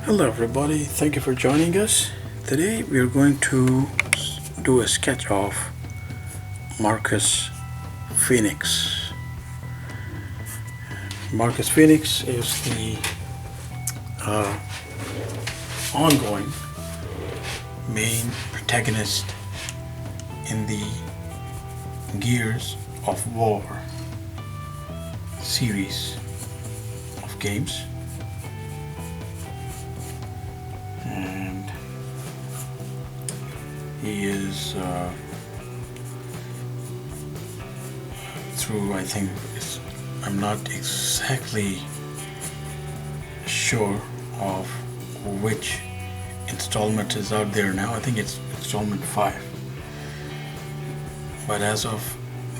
Hello everybody, thank you for joining us. Today we are going to do a sketch of Marcus Fenix. Marcus Fenix is the ongoing main protagonist in the Gears of War series of games. And he is through, I think, I'm not exactly sure of which installment is out there now. I think it's installment 5. But as of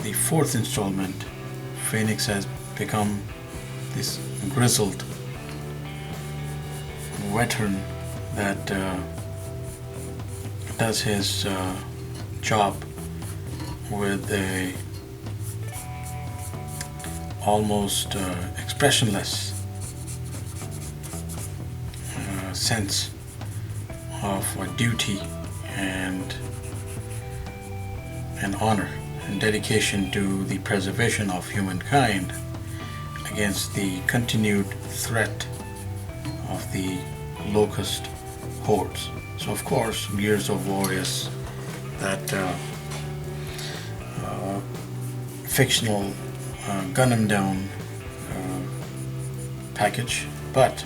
the 4th installment, Phoenix has become this grizzled veteran that does his job with a almost expressionless sense of duty and honor and dedication to the preservation of humankind against the continued threat of the locust hordes. So of course Gears of War is that fictional gun 'em down package, but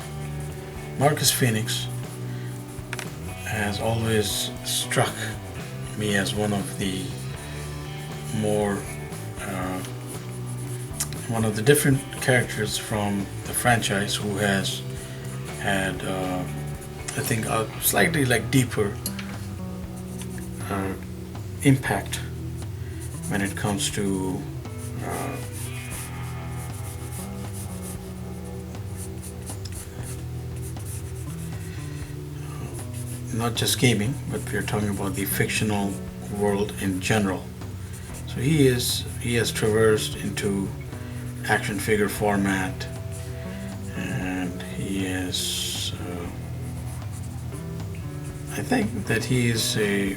Marcus Fenix has always struck me as one of the more one of the different characters from the franchise who has had I think a slightly deeper impact when it comes to not just gaming, but we are talking about the fictional world in general. So he has traversed into action figure format, and he is I think that he is a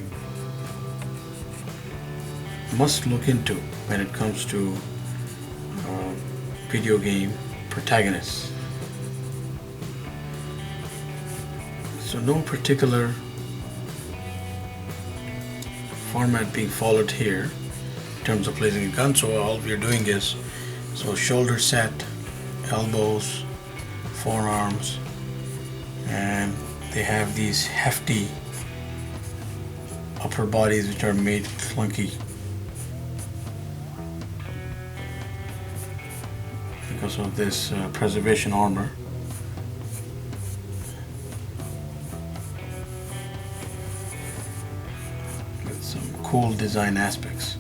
must look into when it comes to video game protagonists. So no particular format being followed here in terms of placing a gun. So all we are doing is shoulder set, elbows, forearms, and they have these hefty upper bodies which are made clunky because of this preservation armor. With some cool design aspects.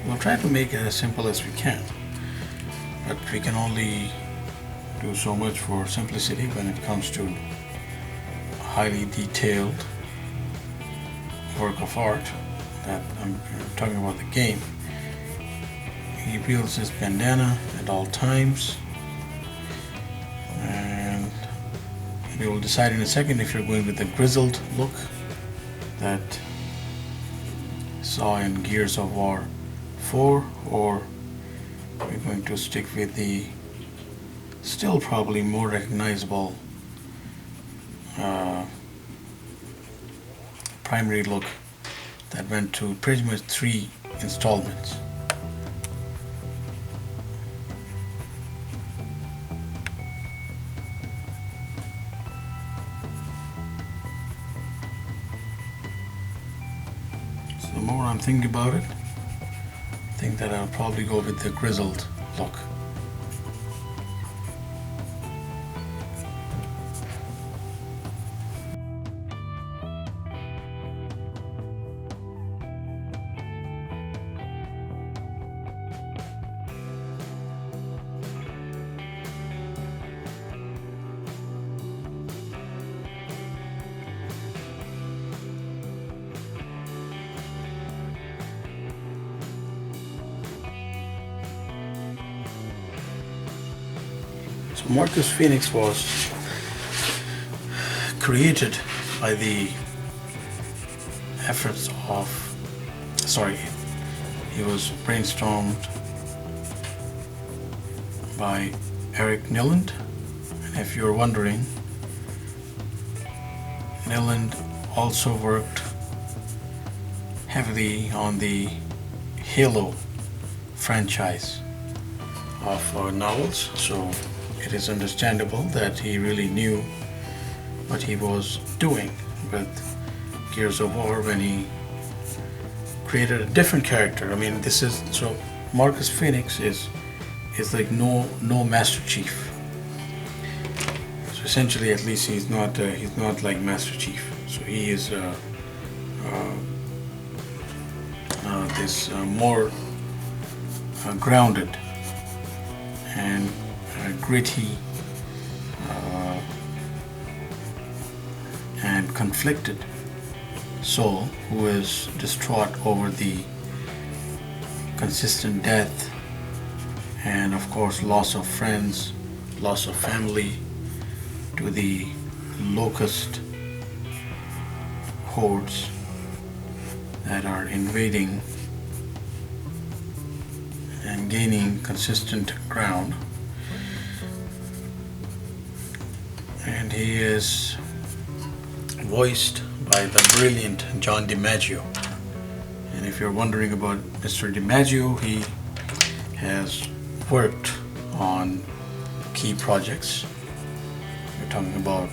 We'll try to make it as simple as we can, but we can only do so much for simplicity when it comes to a highly detailed work of art that I'm talking about the game. He wields his bandana at all times, and we will decide in a second if you're going with the grizzled look that saw in Gears of War 4, or we're going to stick with the still probably more recognizable primary look that went to pretty much 3 installments. So the more I'm thinking about it, I think that I'll probably go with the grizzled look. So Marcus Fenix was created by the efforts of, he was brainstormed by Eric Nilland. And if you're wondering, Nilland also worked heavily on the Halo franchise of novels, so it is understandable that he really knew what he was doing with Gears of War when he created a different character. I mean, this is so Marcus Fenix is like no Master Chief. So essentially, at least he's not like Master Chief. So he is this more grounded and gritty and conflicted soul who is distraught over the consistent death and of course loss of friends, loss of family to the locust hordes that are invading and gaining consistent ground. And he is voiced by the brilliant John DiMaggio. And if you're wondering about Mr. DiMaggio, he has worked on key projects. We're talking about,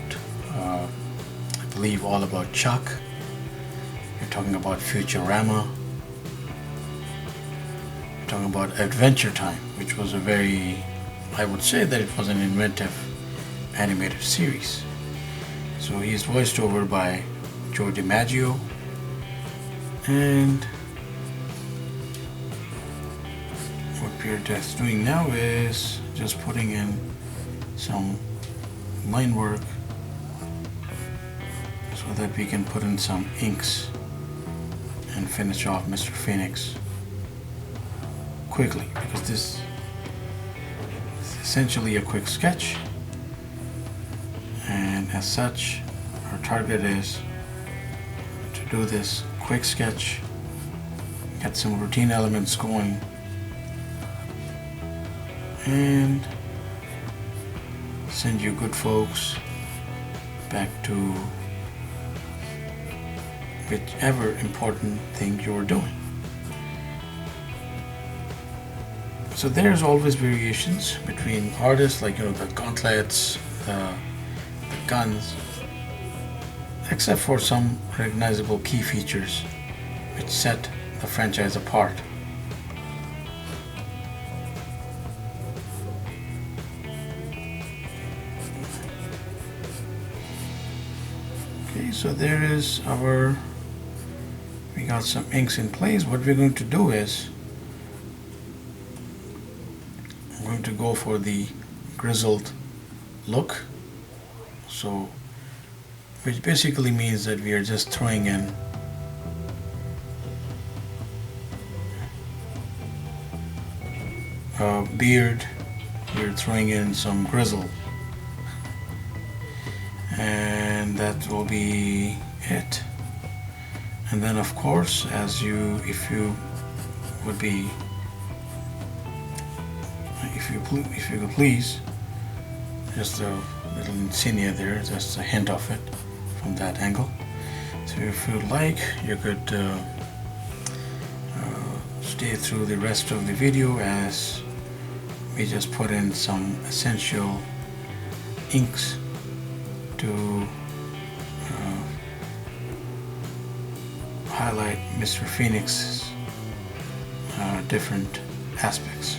I believe, All About Chuck. We're talking about Futurama. We're talking about Adventure Time, which was a very, I would say that it was an inventive animated series. So he is voiced over by Joe DiMaggio, and what we're just doing now is just putting in some line work so that we can put in some inks and finish off Mr. Fenix quickly, because this is essentially a quick sketch, and as such our target is to do this quick sketch, get some routine elements going, and send you good folks back to whichever important thing you're doing. So there's always variations between artists, like the gauntlets, the guns, except for some recognizable key features which set the franchise apart. Okay, so there is we got some inks in place. What we're going to do is I'm going to go for the grizzled look, so which basically means that we are just throwing in a beard, we're throwing in some grizzle, and that will be it. And then of course, if you could please, just a little insignia there, just a hint of it from that angle. So if you'd like, you could stay through the rest of the video as we just put in some essential inks to highlight Mr. Fenix's different aspects.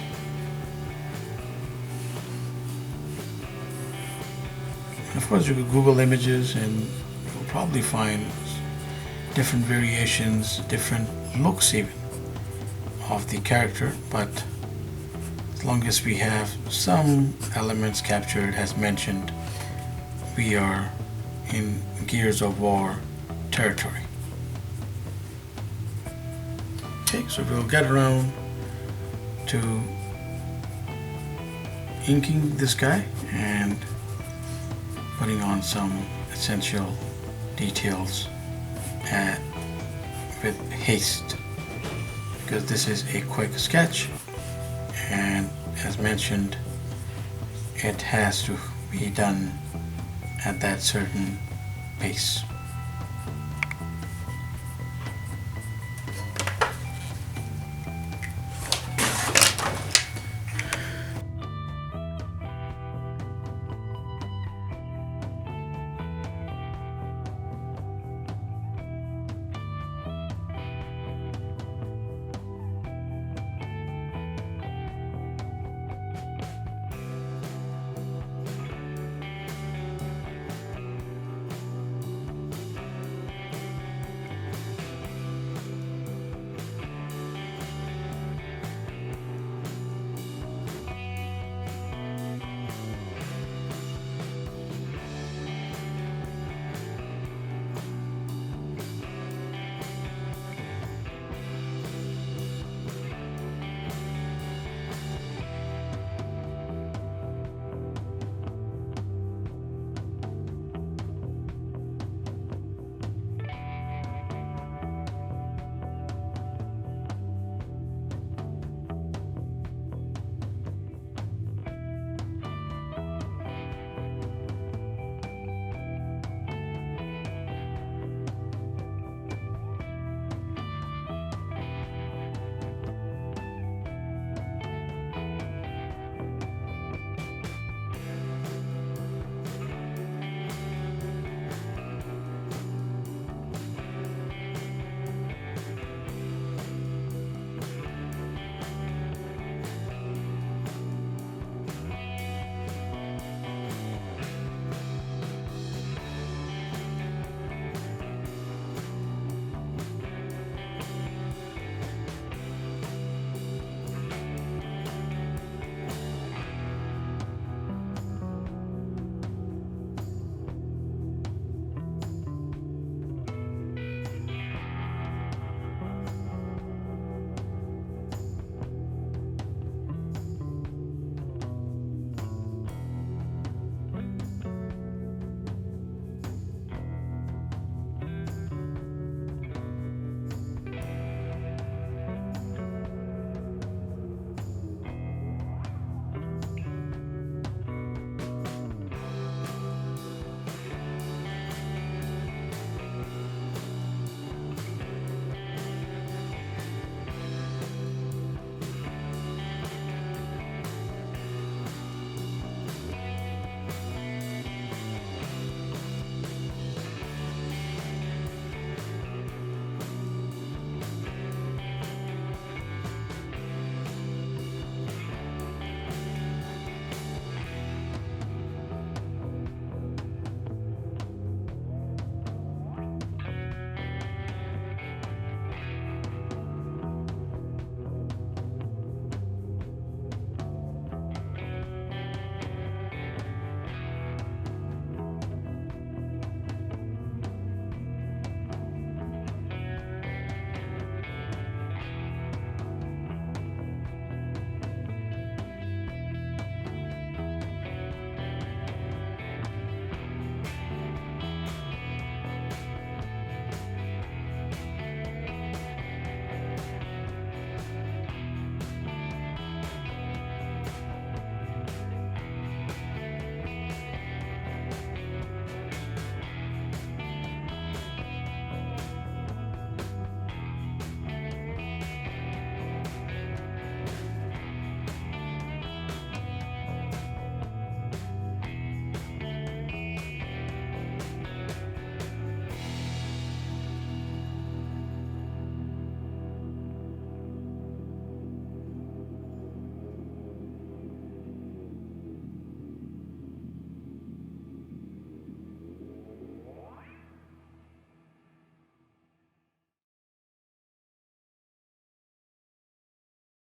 And of course, you could Google images and you'll probably find different variations, different looks even of the character, but as long as we have some elements captured as mentioned, we are in Gears of War territory. Okay, so we'll get around to inking this guy and putting on some essential details with haste, because this is a quick sketch, and as mentioned, it has to be done at that certain pace.